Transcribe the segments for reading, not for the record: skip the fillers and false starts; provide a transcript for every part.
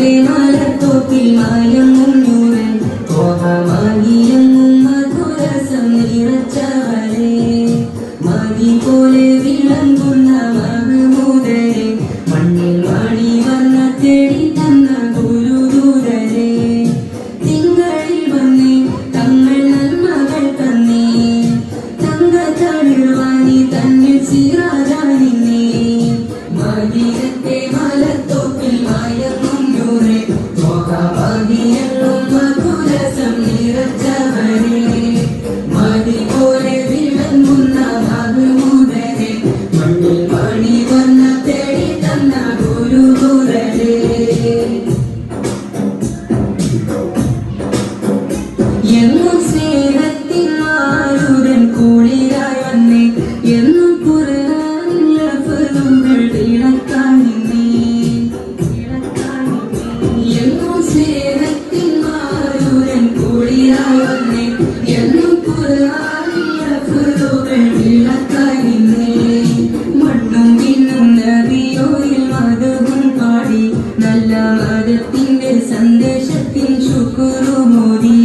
മദീനത്തെ മലത്തോപ്പിൽ മായങ്ങും നൂറൻ മോഹമാകിയങ്ങും മധുരസം നിറച്ചവരെ മതി പോലെ വിളങ്ങുന്ന മഹമൂദരെ മണ്ണിൽ മണി വന്ന തേടി തന്ന ഗുരുദൂതരെ തിങ്കളിൽ വന്നേ തങ്ങൾ നന്മകൾ തന്നേ തങ്ക തളിർവാനി തന്നിൽ സിറാജാനിന്നേ മദീനത്തെ മലത്തോപ്പിൽ മായങ്ങും നൂറെ മോഹമാകിയങ്ങും മധുരസം നിറച്ചവരെ മതി പോലെ വിളങ്ങുന്ന മഹമൂദരെ മണ്ണിൽ മണി വന്ന തേടി തന്ന ഗുരുദൂതരെ എന്നും സ്നേഹത്തിൻ മാരുതൻ കുളിരായി വന്നേ എന്നും ഖുർആനിൽ ലഫ്ളുകൾ ഇളക്കാൻ നിന്നേ എന്നും സ്നേഹത്തിൻ മാരുതൻ കുളിരായി വന്നേ എന്നും ഖുർആനിൽ ലഫ്ളുകൾ ഇളക്കാൻ നിന്നേ മണ്ണും വിണ്ണും നബിയോയിൽ മധുവും പാടി നല്ല മതത്തിന്റെ സന്ദേശത്തിൻ ശുക്രുമോദി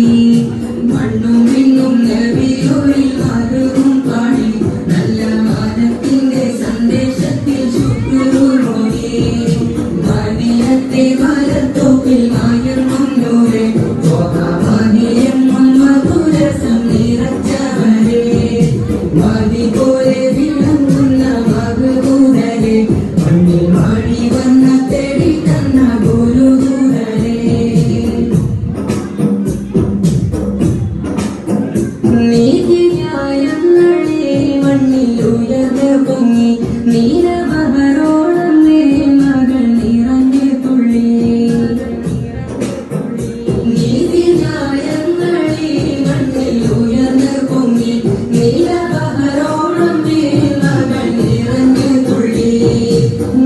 മണ്ണും വിണ്ണും നബിയോയിൽ മധുവും പാടി നല്ല മതത്തിന്റെ സന്ദേശത്തിൽ ശുക്രുമോദി മദീനത്തെ മലത്തോപ്പിൽ മായങ്ങും നൂറെ മോഹമാകിയങ്ങും മധുരസം നിറച്ചവരെ മതി പോലെ വിളങ്ങുന്ന മഹമൂദരെ മണ്ണിൽ മണി വന്ന തേടി തന്ന ഗുരുദൂതരെ നീതിന്യായങ്ങളെ മണ്ണിൽ ഉയർന്ന് പൊങ്ങി നീലബഹറോളം മകൾ നിറഞ്ഞു തുള്ളി നീതിന്യായങ്ങളെ മണ്ണിൽ ഉയർന്ന് പൊങ്ങി നീലബഹറോളം മകൾ നിറഞ്ഞു തുള്ളി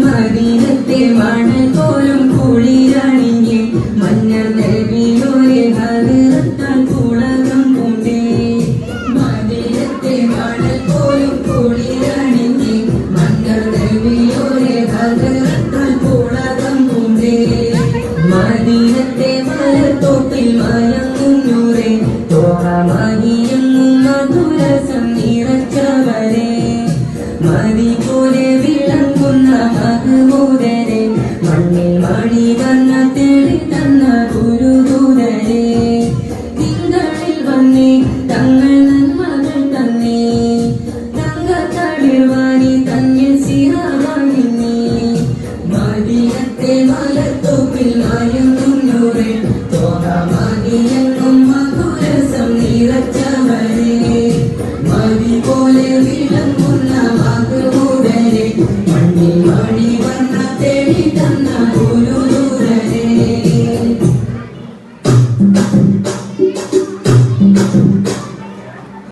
മദീനത്തെ മണൽ പോലും കുളിരണിഞ്ഞ് മഞ്ഞൾ നബിയോരെ ഹദറത്താൽ പുളകം പൂണ്ടേ മദീനത്തെ മണൽ പോലും കുളിരണിഞ്ഞ് മഞ്ഞൾ നബിയോരെ ഹദറത്താൽ പുളകം പൂണ്ടേ മദീനത്തെ മലത്തോപ്പിൽ മയങ്ങും നൂറെ മോഹമാകിയങ്ങും മധുരസം നിറച്ചവരെ മതി പോലെ വിളങ്ങുന്ന മഹമൂദരെ മണ്ണിൽ മണി വന്ന തേടി തന്ന ഗുരുദൂതരെ തിങ്കളിൽ വന്നേ തങ്ങൾ നന്മകൾ തന്നേ തങ്ക തളിർവാനി തന്നിൽ സിറാജാനിന്നേ മദീനത്തെ മലത്തോപ്പിൽ മായങ്ങും നൂറെ മോഹമാകിയങ്ങും മധുരസം നിറച്ച